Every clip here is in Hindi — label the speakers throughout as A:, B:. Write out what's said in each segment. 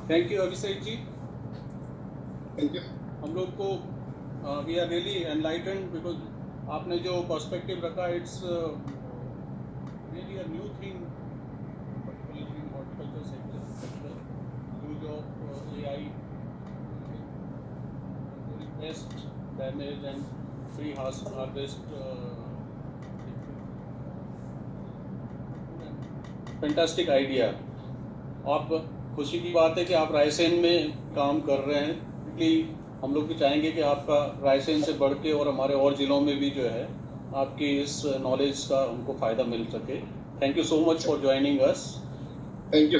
A: Thank you Abhishek ji.
B: Thank you.
A: हम लोग को we are really enlightened because आपने जो पर्सपेक्टिव रखा it's really a new thing particularly in horticulture sector use of AI pest damage and pre harvest fantastic idea. आप खुशी की बात है कि आप रायसेन में काम कर रहे हैं, इसलिए हम लोग भी चाहेंगे कि आपका रायसेन से बढ़ के और हमारे और ज़िलों में भी जो है आपकी इस नॉलेज का हमको फ़ायदा मिल सके। Thank you so much for joining us.
B: Thank you.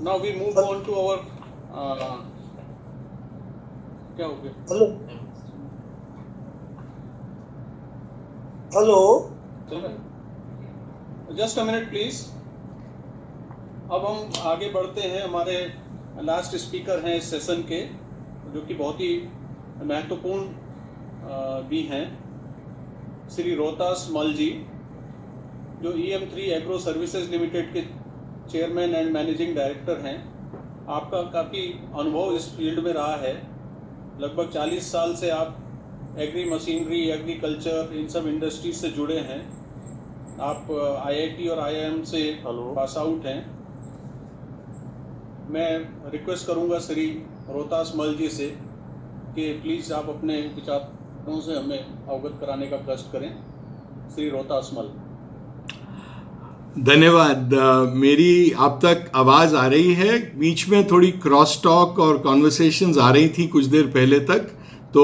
A: Now we move on to our क्या हो गया?
C: Hello hello,
A: just a minute please. अब हम आगे बढ़ते हैं। हमारे लास्ट स्पीकर हैं इस सेशन के, जो कि बहुत ही महत्वपूर्ण भी हैं, श्री रोहतास मल जी, जो EM3 एग्रो सर्विसेज लिमिटेड के चेयरमैन एंड मैनेजिंग डायरेक्टर हैं। आपका काफ़ी अनुभव इस फील्ड में रहा है। लगभग 40 साल से आप एग्री मशीनरी, एग्रीकल्चर, इन सब इंडस्ट्रीज से जुड़े हैं। आप IIT और IIM से पास आउट हैं। मैं रिक्वेस्ट करूंगा श्री रोहतास मल जी से कि प्लीज़ आप अपने विचारों से हमें अवगत कराने का कष्ट करें। श्री रोहतास मल।
D: धन्यवाद। मेरी आप तक आवाज़ आ रही है? बीच में थोड़ी क्रॉस टॉक और कॉन्वर्सेशंस आ रही थी कुछ देर पहले तक, तो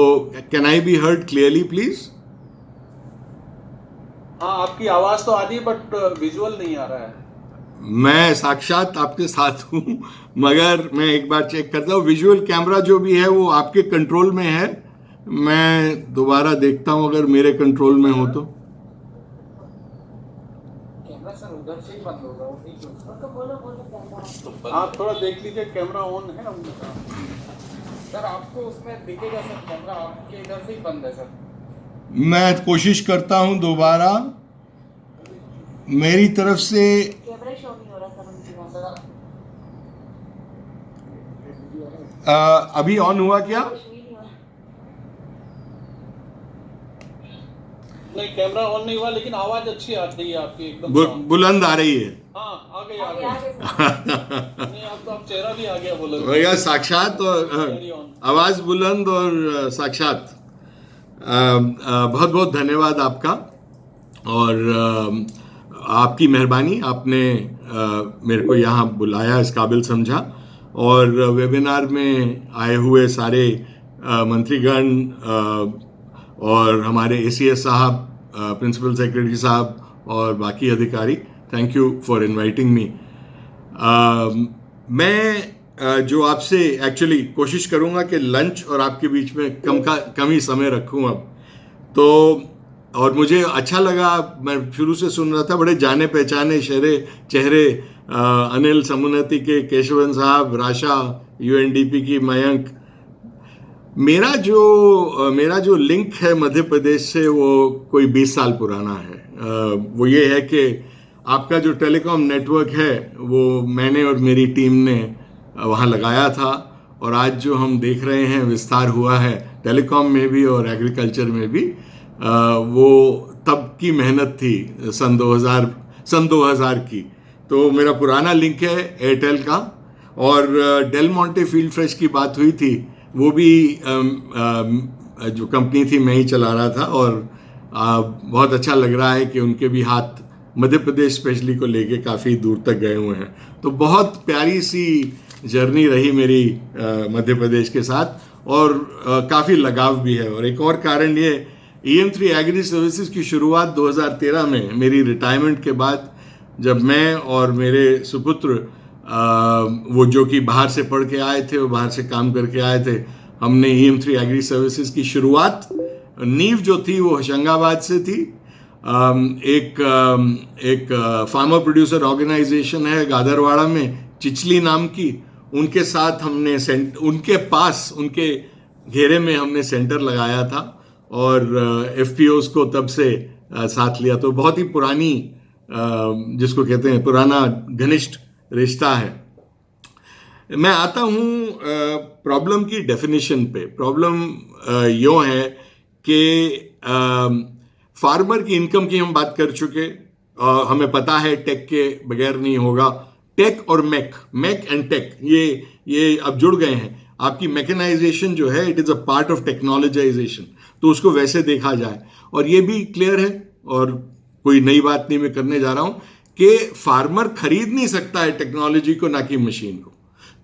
D: can I be heard clearly please?
A: हाँ, आपकी आवाज़ तो आ रही है बट विजुअल नहीं आ रहा है।
D: मैं साक्षात आपके साथ हूँ, मगर मैं एक बार चेक करता हूँ। विजुअल कैमरा जो भी है वो आपके कंट्रोल में है। मैं दोबारा देखता हूँ अगर मेरे कंट्रोल में हो तो।
C: कैमरा सर उधर से ही बंद होगा, वो नहीं क्यों?
A: आप थोड़ा देख लीजिए, कैमरा ऑन है उनका।
C: सर आपको उसमें दिखेगा सर, कैमरा आपके इधर से ही बंद है सर।
D: मैं कोशिश करता हूँ दोबारा। मेरी तरफ से
C: कैमरा शो नहीं हो रहा सर उनकी वहाँ से।
D: अभी ऑन हुआ क्या?
A: नहीं, कैमरा ऑन नहीं हुआ, लेकिन आवाज अच्छी आ रही है आपकी, एकदम
D: बुलंद आ रही है।
A: हाँ, आ गई नहीं, अब तो आप चेहरा भी आ गया बुलंद।
D: भैया साक्षात और आवाज बुलंद और साक्षात। बहुत बहुत धन्यवाद आपका और आपकी मेहरबानी। आपने मेरे को यहाँ बुलाया, इस काबिल समझा, और वेबिनार में आए हुए सारे मंत्रीगण और हमारे ACS साहब, प्रिंसिपल सेक्रेटरी साहब और बाकी अधिकारी, thank you for inviting me. मैं जो आपसे एक्चुअली कोशिश करूँगा कि लंच और आपके बीच में कम ही समय रखूँ अब तो। और मुझे अच्छा लगा, मैं शुरू से सुन रहा था, बड़े जाने पहचाने चेहरे अनिल समुन्नति के केशवन साहब, राशा UNDP की मयंक। मेरा जो लिंक है मध्य प्रदेश से वो कोई 20 साल पुराना है। वो ये है कि आपका जो टेलीकॉम नेटवर्क है वो मैंने और मेरी टीम ने वहाँ लगाया था, और आज जो हम देख रहे हैं विस्तार हुआ है टेलीकॉम में भी और एग्रीकल्चर में भी, वो तब की मेहनत थी, सन 2000 की। तो मेरा पुराना लिंक है एयरटेल का। और डेल मोंटे फील्ड फ्रेश की बात हुई थी, वो भी जो कंपनी थी मैं ही चला रहा था, और बहुत अच्छा लग रहा है कि उनके भी हाथ मध्य प्रदेश स्पेशली को लेके काफ़ी दूर तक गए हुए हैं। तो बहुत प्यारी सी जर्नी रही मेरी मध्य प्रदेश के साथ, और काफ़ी लगाव भी है। और एक और कारण ये, EM3 एग्री सर्विसेज की शुरुआत 2013 में मेरी रिटायरमेंट के बाद, जब मैं और मेरे सुपुत्र वो जो कि बाहर से पढ़ के आए थे, वो बाहर से काम करके आए थे, हमने EM3 एग्री सर्विसेज की शुरुआत, नींव जो थी वो होशंगाबाद से थी। एक फार्मर प्रोड्यूसर ऑर्गेनाइजेशन है गादरवाड़ा में, चिचली नाम की, उनके साथ हमने उनके पास, उनके घेरे में हमने सेंटर लगाया था, और FPOs को तब से साथ लिया। तो बहुत ही पुरानी, जिसको कहते हैं पुराना घनिष्ठ रिश्ता है। मैं आता हूँ प्रॉब्लम की डेफिनेशन पे। प्रॉब्लम यूँ है कि फार्मर की इनकम की हम बात कर चुके, हमें पता है टेक के बगैर नहीं होगा। टेक और मैक एंड टेक ये अब जुड़ गए हैं। आपकी मैकेनाइजेशन जो है, it is a part of technologization, तो उसको वैसे देखा जाए। और ये भी क्लियर है, और कोई नई बात नहीं मैं करने जा रहा हूँ, कि फार्मर खरीद नहीं सकता है टेक्नोलॉजी को, ना कि मशीन को।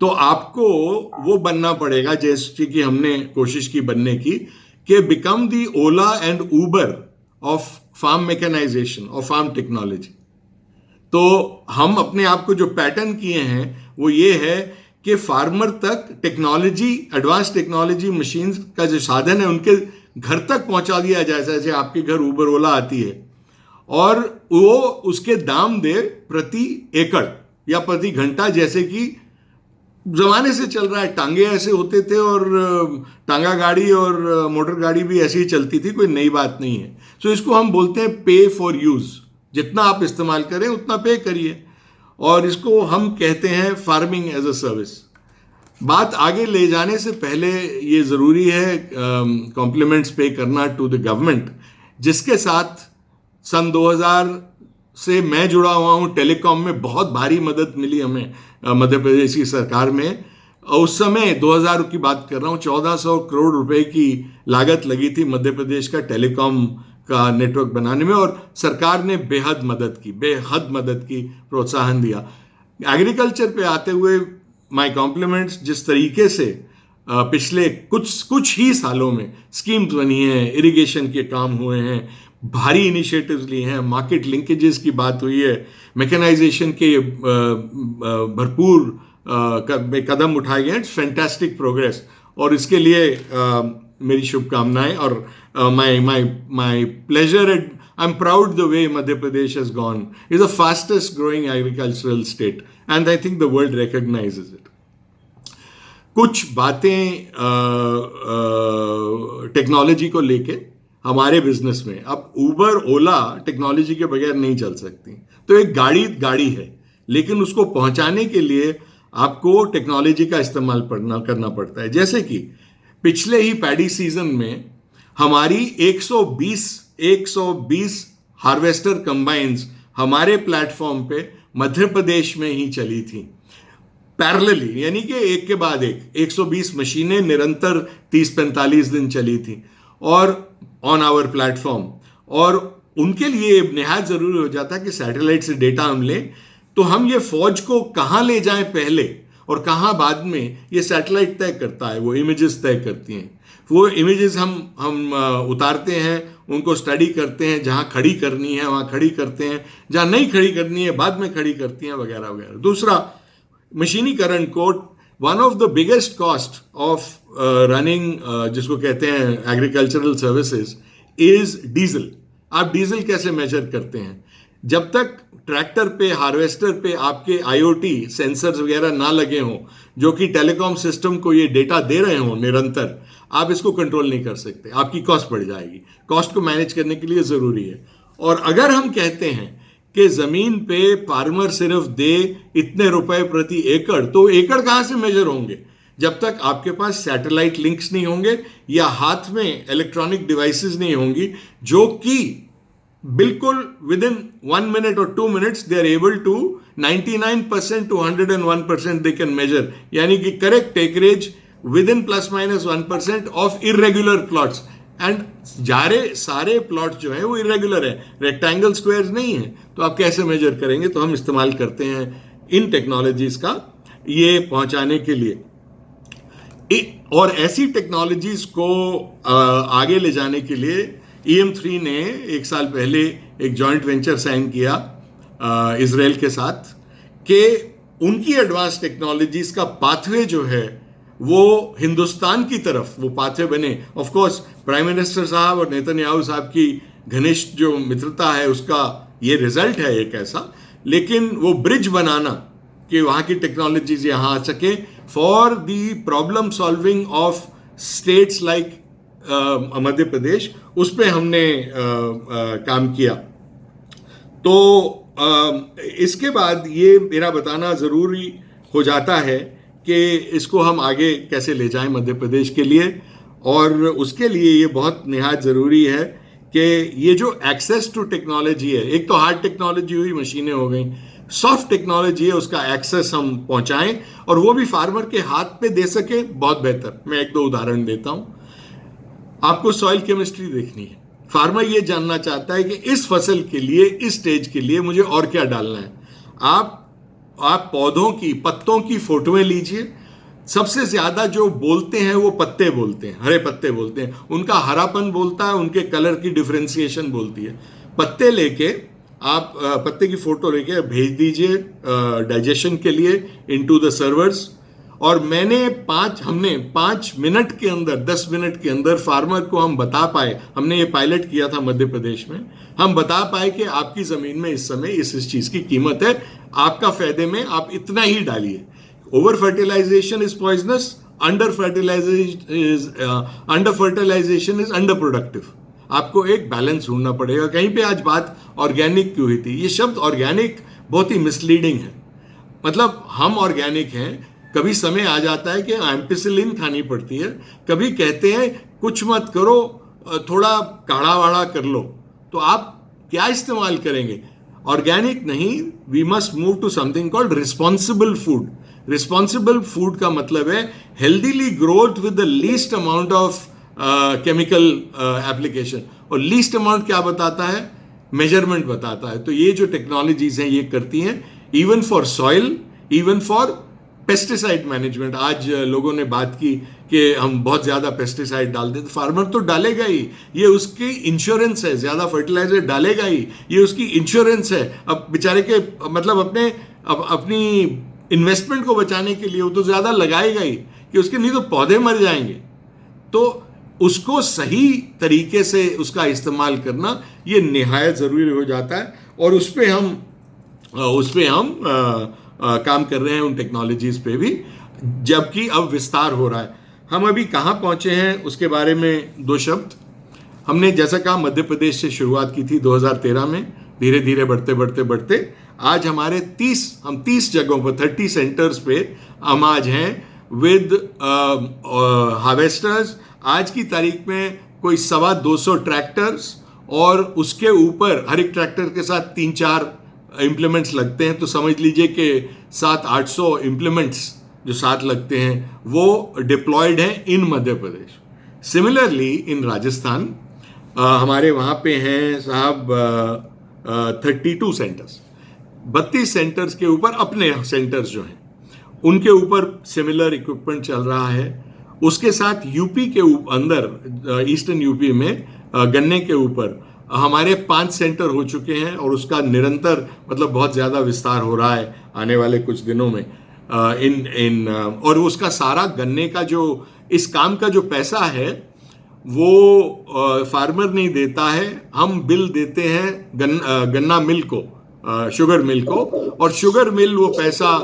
D: तो आपको वो बनना पड़ेगा, जैसे कि हमने कोशिश की बनने की, कि become the Ola and Uber of farm mechanisation और फार्म टेक्नोलॉजी। तो हम अपने आप को जो पैटर्न किए हैं वो ये है कि फार्मर तक टेक्नोलॉजी, एडवांस टेक्नोलॉजी मशीन्स का जो साधन है उनके घर तक पहुंचा दिया जाए, जैसे आपके घर उबर ओला आती है, और वो उसके दाम दे प्रति एकड़ या प्रति घंटा, जैसे कि जमाने से चल रहा है। टांगे ऐसे होते थे, और टांगा गाड़ी और मोटर गाड़ी भी ऐसी ही चलती थी, कोई नई बात नहीं है। सो इसको हम बोलते हैं पे फॉर यूज। जितना आप इस्तेमाल करें उतना पे करिए, और इसको हम कहते हैं फार्मिंग एज अ सर्विस। बात आगे ले जाने से पहले ये ज़रूरी है कॉम्प्लीमेंट्स पे करना टू द गवर्नमेंट, जिसके साथ सन 2000 से मैं जुड़ा हुआ हूँ। टेलीकॉम में बहुत भारी मदद मिली हमें मध्य प्रदेश की सरकार में। उस समय 2000 की बात कर रहा हूँ, 1400 करोड़ रुपए की लागत लगी थी मध्य प्रदेश का टेलीकॉम का नेटवर्क बनाने में, और सरकार ने बेहद मदद की, प्रोत्साहन दिया। एग्रीकल्चर पे आते हुए माय कॉम्प्लीमेंट्स, जिस तरीके से पिछले कुछ ही सालों में स्कीम्स बनी हैं, इरिगेशन के काम हुए हैं, भारी इनिशिएटिव्स लिए हैं, मार्केट लिंकेजेस की बात हुई है, मैकेनाइजेशन के भरपूर कदम उठाए गए हैं। इट्स फैंटास्टिक प्रोग्रेस, और इसके लिए मेरी शुभकामनाएं, और my pleasure and I am proud the way Madhya Pradesh has gone, is the fastest growing agricultural state, and I think the world recognises it. कुछ बातें टेक्नोलॉजी को लेके हमारे बिजनेस में। अब उबर ओला टेक्नोलॉजी के बगैर नहीं चल सकती। तो एक गाड़ी है, लेकिन उसको पहुंचाने के लिए आपको टेक्नोलॉजी का इस्तेमाल करना पड़ता है। जैसे कि पिछले ही पैडी सीजन में हमारी 120 हार्वेस्टर कंबाइंस हमारे प्लेटफॉर्म पे मध्य प्रदेश में ही चली थी, पैरेलली, यानी कि एक के बाद एक 120 मशीनें निरंतर 30-45 दिन चली थी, और ऑन आवर प्लेटफॉर्म। और उनके लिए निहायत ज़रूरी हो जाता है कि सैटेलाइट से डेटा हम लें, तो हम ये फौज को कहाँ ले जाएं पहले और कहाँ बाद में, ये सैटेलाइट तय करता है, वो इमेजेस तय करती हैं। वो इमेजेस हम उतारते हैं, उनको स्टडी करते हैं, जहाँ खड़ी करनी है वहाँ खड़ी करते हैं, जहाँ नहीं खड़ी करनी है बाद में खड़ी करती हैं, वगैरह वगैरह। दूसरा, मशीनीकरण को one of the biggest cost of running, जिसको कहते हैं एग्रीकल्चरल सर्विसेज, इज डीजल। आप डीजल कैसे मेजर करते हैं? जब तक ट्रैक्टर पे, हार्वेस्टर पे आपके IoT सेंसर्स वगैरह ना लगे हों, जो कि टेलीकॉम सिस्टम को ये डेटा दे रहे हों निरंतर, आप इसको कंट्रोल नहीं कर सकते, आपकी कॉस्ट बढ़ जाएगी। कॉस्ट को मैनेज करने के लिए ज़रूरी है। और अगर हम कहते हैं कि ज़मीन पे फार्मर सिर्फ दे इतने रुपए प्रति एकड़, तो एकड़ कहाँ से मेजर होंगे? जब तक आपके पास सैटेलाइट लिंक्स नहीं होंगे या हाथ में इलेक्ट्रॉनिक डिवाइसेस नहीं होंगी, जो कि बिल्कुल विद इन 1 minute और 2 minutes they are able to 99% to 101% they can measure, यानी कि correct acreage within ±1% of irregular plots. And सारे प्लॉट जो है वो इरेगुलर है, रेक्टेंगल स्क्वायर्स नहीं है, तो आप कैसे मेजर करेंगे? तो हम इस्तेमाल करते हैं इन टेक्नोलॉजीज का ये पहुंचाने के लिए। और ऐसी टेक्नोलॉजीज को आगे ले जाने के लिए EM3 ने 1 साल पहले एक जॉइंट वेंचर साइन किया इजराइल के साथ, कि उनकी एडवांस टेक्नोलॉजीज का पाथवे जो है वो हिंदुस्तान की तरफ वो पाथवे बने। ऑफ कोर्स प्राइम मिनिस्टर साहब और नेतन्याहू साहब की घनिष्ठ जो मित्रता है उसका ये रिजल्ट है एक ऐसा, लेकिन वो ब्रिज बनाना कि वहाँ की टेक्नोलॉजीज यहाँ आ सके for the problem solving of states like Madhya Pradesh, उस पर हमने काम किया। तो इसके बाद ये मेरा बताना ज़रूरी हो जाता है कि इसको हम आगे कैसे ले जाएं मध्य प्रदेश के लिए, और उसके लिए ये बहुत निहायत ज़रूरी है कि ये जो एक्सेस टू टेक्नोलॉजी है, एक तो हार्ड टेक्नोलॉजी हुई, मशीनें हो गई, सॉफ्ट टेक्नोलॉजी है, उसका एक्सेस हम पहुंचाएं और वो भी फार्मर के हाथ पे दे सके, बहुत बेहतर। मैं एक दो उदाहरण देता हूं। आपको सॉइल केमिस्ट्री देखनी है, फार्मर ये जानना चाहता है कि इस फसल के लिए, इस स्टेज के लिए मुझे और क्या डालना है। आप पौधों की, पत्तों की फोटोएं लीजिए। सबसे ज्यादा जो बोलते हैं वो पत्ते बोलते हैं, हरे पत्ते बोलते हैं, उनका हरापन बोलता है, उनके कलर की डिफरेंशिएशन बोलती है। पत्ते लेके आप पत्ते की फोटो लेके भेज दीजिए डाइजेशन के लिए इनटू द सर्वर्स, और हमने 5 मिनट के अंदर, 10 मिनट के अंदर फार्मर को हम बता पाए, हमने ये पायलट किया था मध्य प्रदेश में, हम बता पाए कि आपकी जमीन में इस समय इस चीज की कीमत है, आपका फायदे में आप इतना ही डालिए। Over fertilisation is poisonous, under fertilisation is under productive. आपको एक बैलेंस ढूंढना पड़ेगा। कहीं पे आज बात ऑर्गेनिक की हुई थी, ये शब्द ऑर्गेनिक बहुत ही मिसलीडिंग है। मतलब हम ऑर्गेनिक हैं, कभी समय आ जाता है कि एम्पिसिलिन खानी पड़ती है, कभी कहते हैं कुछ मत करो, थोड़ा काढ़ा वाढ़ा कर लो, तो आप क्या इस्तेमाल करेंगे? ऑर्गेनिक नहीं, we must move to something called responsible food. Responsible food का मतलब है healthily growth with the least amount of chemical application. और लीस्ट अमाउंट क्या बताता है? मेजरमेंट बताता है। तो ये जो टेक्नोलॉजीज हैं ये करती हैं, even for soil, even for pesticide management. आज लोगों ने बात की कि हम बहुत ज्यादा पेस्टिसाइड डालते, तो फार्मर तो डालेगा ही, ये उसकी इंश्योरेंस है। ज्यादा फर्टिलाइजर डालेगा ही, ये उसकी इंश्योरेंस है। अब बेचारे के मतलब अपनी इन्वेस्टमेंट को बचाने के लिए वो तो ज्यादा लगाएगा ही, कि उसके नहीं तो पौधे मर जाएंगे। तो उसको सही तरीके से उसका इस्तेमाल करना ये निहायत ज़रूरी हो जाता है, और उस पे हम काम कर रहे हैं, उन टेक्नोलॉजीज़ पे भी, जबकि अब विस्तार हो रहा है। हम अभी कहाँ पहुँचे हैं उसके बारे में 2 शब्द। हमने जैसा कहा मध्य प्रदेश से शुरुआत की थी 2013 में, धीरे धीरे बढ़ते आज हमारे 30 जगहों पर, 30 सेंटर्स पे हम आज हैं विद हार्वेस्टर्स। आज की तारीख में कोई 225 ट्रैक्टर्स, और उसके ऊपर हर एक ट्रैक्टर के साथ 3-4 इम्प्लीमेंट्स लगते हैं। तो समझ लीजिए कि 700-800 इम्प्लीमेंट्स जो साथ लगते हैं वो डिप्लॉयड हैं इन मध्य प्रदेश। सिमिलरली इन राजस्थान हमारे वहाँ पे हैं साहब 32 सेंटर्स, 32 सेंटर्स के ऊपर अपने सेंटर्स जो हैं उनके ऊपर सिमिलर इक्विपमेंट चल रहा है। उसके साथ यूपी के अंदर, ईस्टर्न यूपी में गन्ने के ऊपर हमारे 5 सेंटर हो चुके हैं, और उसका निरंतर मतलब बहुत ज़्यादा विस्तार हो रहा है आने वाले कुछ दिनों में। और उसका सारा गन्ने का जो, इस काम का जो पैसा है वो फार्मर नहीं देता है, हम बिल देते हैं गन्ना मिल को, शुगर मिल को, और शुगर मिल वो पैसा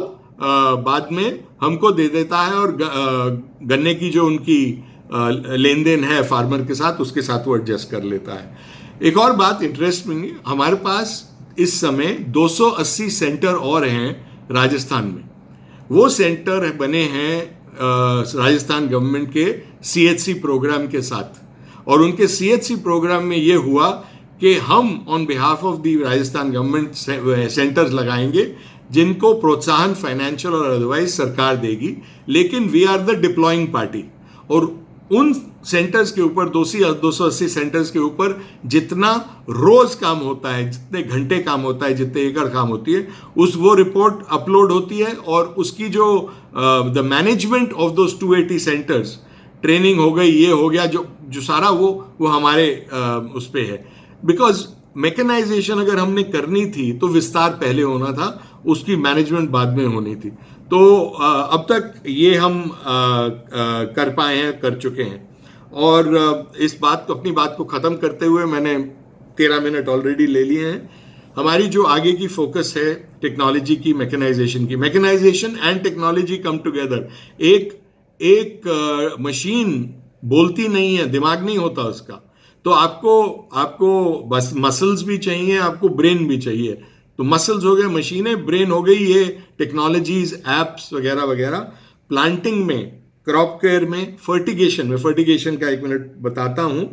D: बाद में हमको दे देता है, और गन्ने की जो उनकी लेन देन है फार्मर के साथ, उसके साथ वो एडजस्ट कर लेता है। एक और बात इंटरेस्टिंग, हमारे पास इस समय 280 सेंटर और हैं राजस्थान में। वो सेंटर बने हैं राजस्थान गवर्नमेंट के CHC प्रोग्राम के साथ, और उनके CHC प्रोग्राम में ये हुआ कि हम on behalf of the Rajasthan government centres लगाएंगे जिनको प्रोत्साहन फाइनेंशियल और अदरवाइज सरकार देगी, लेकिन we are the deploying party. और उन सेंटर्स के ऊपर, 280 सेंटर्स के ऊपर जितना रोज काम होता है, जितने घंटे काम होता है, जितने एकड़ काम होती है, वो रिपोर्ट अपलोड होती है, और उसकी जो the management of those 280 centres, training हो गई, ये हो गया, जो सारा वो हमारे उस पे है। बिकॉज मैकेनाइजेशन अगर हमने करनी थी तो विस्तार पहले होना था, उसकी मैनेजमेंट बाद में होनी थी। तो अब तक ये हम कर पाए हैं, कर चुके हैं। और अपनी बात को ख़त्म करते हुए मैंने 13 मिनट ऑलरेडी ले लिए हैं। हमारी जो आगे की फोकस है टेक्नोलॉजी की, मैकेनाइजेशन की, mechanisation and technology come together. एक मशीन बोलती नहीं है, दिमाग नहीं होता उसका, तो आपको बस मसल्स भी चाहिए, आपको ब्रेन भी चाहिए। तो मसल्स हो गए मशीनें, ब्रेन हो गई ये टेक्नोलॉजीज, एप्स वगैरह वगैरह। प्लांटिंग में, क्रॉप केयर में, फर्टिगेशन का 1 मिनट बताता हूँ,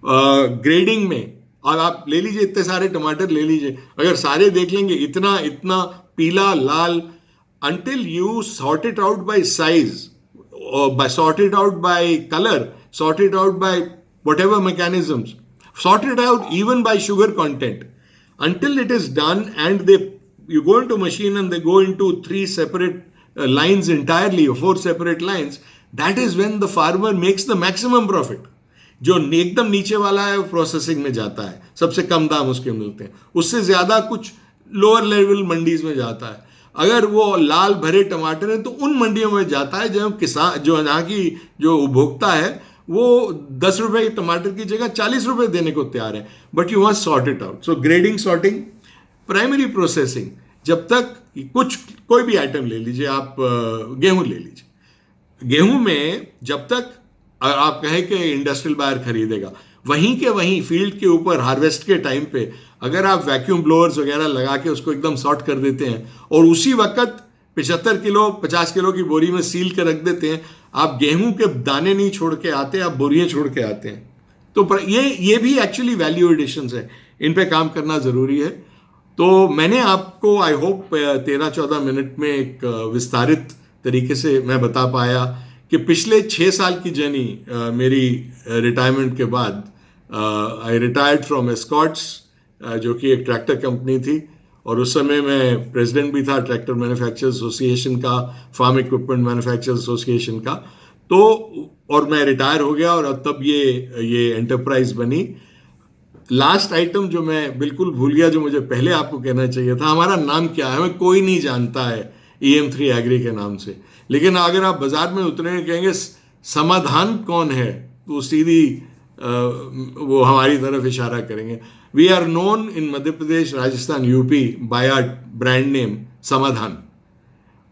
D: ग्रेडिंग में। और आप ले लीजिए, इतने सारे टमाटर ले लीजिए, अगर सारे देख लेंगे इतना इतना पीला लाल, until you sort it out by size, or sort it out by color, sort it out by whatever mechanisms, sort it out even by sugar content, until it is done and you go into machine and they go into 3 separate lines entirely, or 4 separate lines, that is when the farmer makes the maximum profit. जो एकदम नीचे वाला है प्रोसेसिंग में जाता है, सबसे कम दाम उसके मिलते हैं, उससे ज्यादा कुछ लोअर लेवल मंडीज में जाता है। अगर वो लाल भरे टमाटर हैं तो उन मंडियों में जाता है जब किसान, जो यहाँ की जो उपभोक्ता है, वो 10 रुपए टमाटर की जगह 40 रुपए देने को तैयार है। But you must sort it out. So grading, sorting, primary processing, जब तक कोई भी आइटम ले लीजिए आप, गेहूं ले लीजिए, गेहूं में जब तक आप कहें कि इंडस्ट्रियल बायर खरीदेगा, वहीं के वहीं फील्ड के ऊपर हार्वेस्ट के टाइम पे अगर आप वैक्यूम ब्लोअर्स वगैरह लगा के उसको एकदम सॉर्ट कर देते हैं और उसी वक्त 75 किलो 50 किलो की बोरी में सील के रख देते हैं, आप गेहूं के दाने नहीं छोड़ के आते, आप बोरियां छोड़ के आते हैं। तो ये भी एक्चुअली वैल्यू एडिशंस है, इन पे काम करना ज़रूरी है। तो मैंने आपको आई होप 13-14 मिनट में एक विस्तारित तरीके से मैं बता पाया कि पिछले 6 साल की जर्नी मेरी रिटायरमेंट के बाद, आई रिटायर्ड फ्रॉम एस्कॉट्स, जो कि एक ट्रैक्टर कंपनी थी, और उस समय मैं प्रेसिडेंट भी था ट्रैक्टर मैन्युफैक्चरर्स एसोसिएशन का, फार्म इक्विपमेंट मैन्युफैक्चरर्स एसोसिएशन का। तो और मैं रिटायर हो गया और तब ये एंटरप्राइज बनी। लास्ट आइटम जो मैं बिल्कुल भूल गया, जो मुझे पहले आपको कहना चाहिए था, हमारा नाम क्या है, हमें कोई नहीं जानता है EM3 एग्री के नाम से, लेकिन अगर आप बाजार में उतरेंगे कहेंगे समाधान कौन है, तो सीधी वो हमारी तरफ इशारा करेंगे। We are known in Madhya Pradesh, Rajasthan, UP by our brand name Samadhan.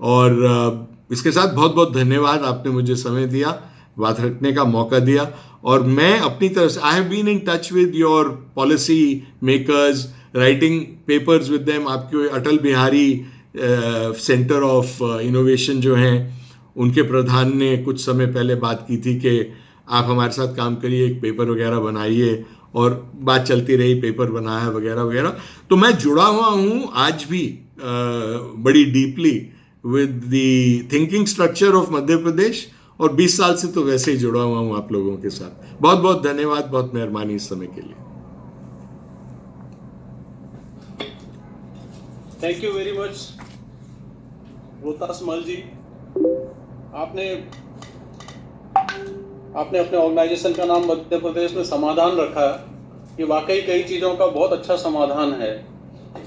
D: और इसके साथ बहुत बहुत धन्यवाद, आपने मुझे समय दिया, बात रखने का मौका दिया, और मैं अपनी तरफ से I have been in touch with your policy makers, writing papers with them. आपके Atal Bihari centre of innovation जो हैं, उनके प्रधान ने कुछ समय पहले बात की थी कि आप हमारे साथ काम करिए, एक पेपर वगैरह बनाइए, और बात चलती रही, पेपर बनाया वगैरह वगैरह। तो मैं जुड़ा हुआ हूँ आज भी बड़ी deeply with the thinking structure of Madhya Pradesh, और 20 साल से तो वैसे ही जुड़ा हुआ हूँ आप लोगों के साथ। बहुत बहुत धन्यवाद, बहुत मेहरबानी इस समय के लिए।
A: Thank you very much Rohtas मल जी। आपने अपने ऑर्गेनाइजेशन का नाम मध्य प्रदेश में समाधान रखा। ये वाकई कई चीज़ों का बहुत अच्छा समाधान है,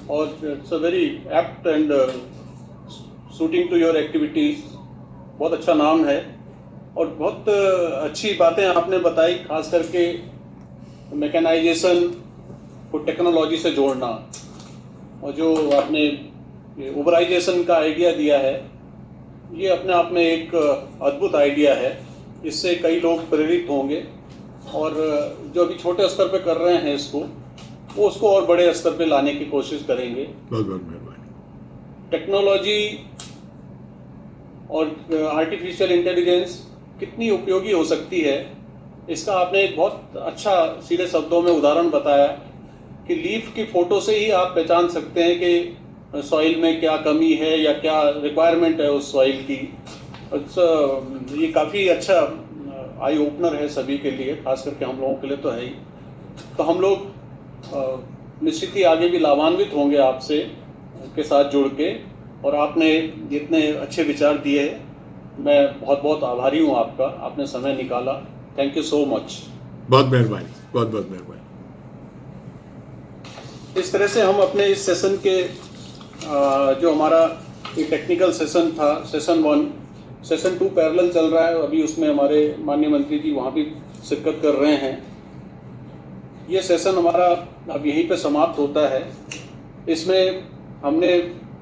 A: और it's a very apt and suiting to your activities. बहुत अच्छा नाम है, और बहुत अच्छी बातें आपने बताई, खास करके मैकेनाइजेशन को टेक्नोलॉजी से जोड़ना, और जो आपने उबराइजेशन का आइडिया दिया है, ये अपने आप में एक अद्भुत आइडिया है। इससे कई लोग प्रेरित होंगे, और जो अभी छोटे स्तर पे कर रहे हैं इसको, वो उसको और बड़े स्तर पे लाने की कोशिश करेंगे।
D: बहुत बहुत मेहरबानी।
A: टेक्नोलॉजी और आर्टिफिशियल इंटेलिजेंस कितनी उपयोगी हो सकती है, इसका आपने एक बहुत अच्छा सीधे शब्दों में उदाहरण बताया कि लीफ की फोटो से ही आप पहचान सकते हैं कि सॉइल में क्या कमी है या क्या रिक्वायरमेंट है उस सॉइल की। ये काफ़ी अच्छा आई ओपनर है सभी के लिए, खास करके हम लोगों के लिए तो है ही। तो हम लोग निश्चित ही आगे भी लाभान्वित होंगे आपसे के साथ जुड़ के, और आपने जितने अच्छे विचार दिए, मैं बहुत बहुत आभारी हूँ आपका, आपने समय निकाला। Thank you so much.
D: बहुत मेहरबानी, बहुत बहुत मेहरबानी।
A: इस तरह से हम अपने इस सेशन के जो हमारा ये टेक्निकल सेशन था, सेशन 1, सेशन 2 पैरेलल चल रहा है अभी, उसमें हमारे माननीय मंत्री जी वहाँ भी शिरकत कर रहे हैं। ये सेशन हमारा अब यहीं पे समाप्त होता है। इसमें हमने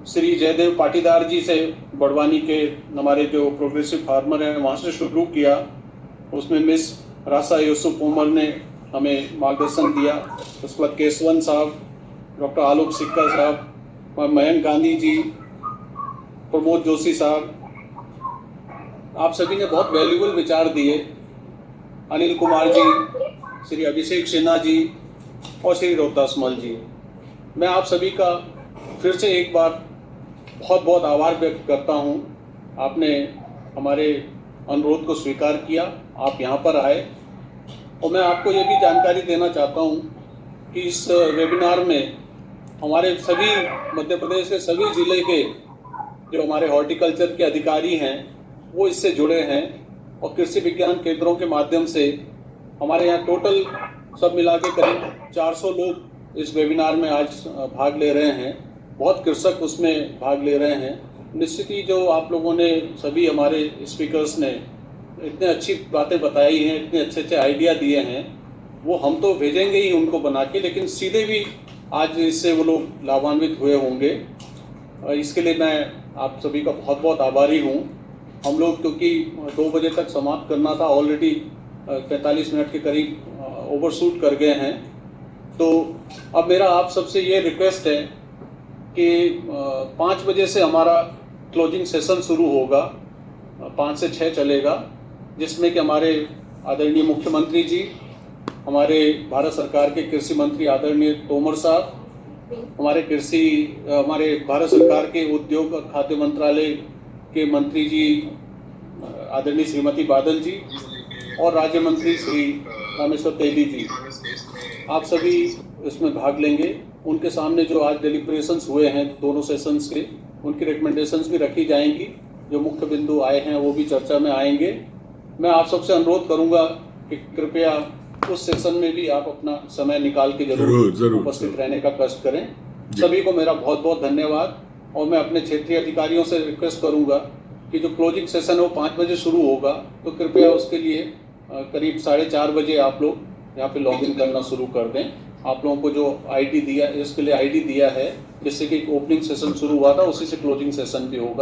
A: श्री जयदेव पाटीदार जी से, बड़वानी के हमारे जो प्रोग्रेसिव फार्मर हैं, वहाँ से शुरू किया। उसमें मिस रासा यूसुफ उमर ने हमें मार्गदर्शन दिया। उसके बाद केसवंत साहब, डॉक्टर आलोक सिक्का साहब, मयंक गांधी जी, प्रमोद जोशी साहब, आप सभी ने बहुत वैल्यूबल विचार दिए। अनिल कुमार जी, श्री अभिषेक सिन्हा जी और श्री रोहतास मल जी, मैं आप सभी का फिर से एक बार बहुत बहुत आभार व्यक्त करता हूं। आपने हमारे अनुरोध को स्वीकार किया, आप यहां पर आए, और मैं आपको ये भी जानकारी देना चाहता हूं कि इस वेबिनार में हमारे सभी मध्य प्रदेश के सभी जिले के जो हमारे हॉर्टिकल्चर के अधिकारी हैं वो इससे जुड़े हैं, और कृषि विज्ञान केंद्रों के माध्यम से हमारे यहाँ टोटल सब मिला के करीब 400 लोग इस वेबिनार में आज भाग ले रहे हैं। बहुत कृषक उसमें भाग ले रहे हैं। निश्चित ही जो आप लोगों ने, सभी हमारे स्पीकर्स ने इतने अच्छी बातें बताई हैं, इतने अच्छे अच्छे आइडिया दिए हैं, वो हम तो भेजेंगे ही उनको बना के, लेकिन सीधे भी आज इससे वो लोग लाभान्वित हुए होंगे। इसके लिए मैं आप सभी का बहुत बहुत आभारी हूँ। हम लोग क्योंकि 2 बजे तक समाप्त करना था, ऑलरेडी 45 मिनट के करीब ओवरशूट कर गए हैं। तो अब मेरा आप सबसे ये रिक्वेस्ट है कि 5 बजे से हमारा क्लोजिंग सेशन शुरू होगा, 5 से 6 चलेगा, जिसमें कि हमारे आदरणीय मुख्यमंत्री जी, हमारे भारत सरकार के कृषि मंत्री आदरणीय तोमर साहब, हमारे भारत सरकार के उद्योग और खाद्य मंत्रालय के मंत्री जी आदरणीय श्रीमती बादल जी, और राज्य मंत्री श्री रामेश्वर तेली जी, आप सभी इसमें भाग लेंगे। उनके सामने जो आज डेलिब्रेशंस हुए हैं दोनों सेशंस के, उनकी रिकमेंडेशंस भी रखी जाएंगी। जो मुख्य बिंदु आए हैं वो भी चर्चा में आएंगे। मैं आप सबसे अनुरोध करूंगा कि कृपया उस सेशन में भी आप अपना समय निकाल के जरूर उपस्थित रहने का कष्ट करें। सभी को मेरा बहुत बहुत धन्यवाद, और मैं अपने क्षेत्रीय अधिकारियों से रिक्वेस्ट करूंगा कि जो क्लोजिंग सेशन है वो 5 बजे शुरू होगा, तो कृपया उसके लिए करीब 4:30 बजे आप लोग यहाँ पे लॉग इन करना शुरू कर दें। आप लोगों को जो आईडी दिया, इसके लिए आईडी दिया है, जिससे कि ओपनिंग सेशन शुरू हुआ था, उसी से क्लोजिंग सेशन भी होगा।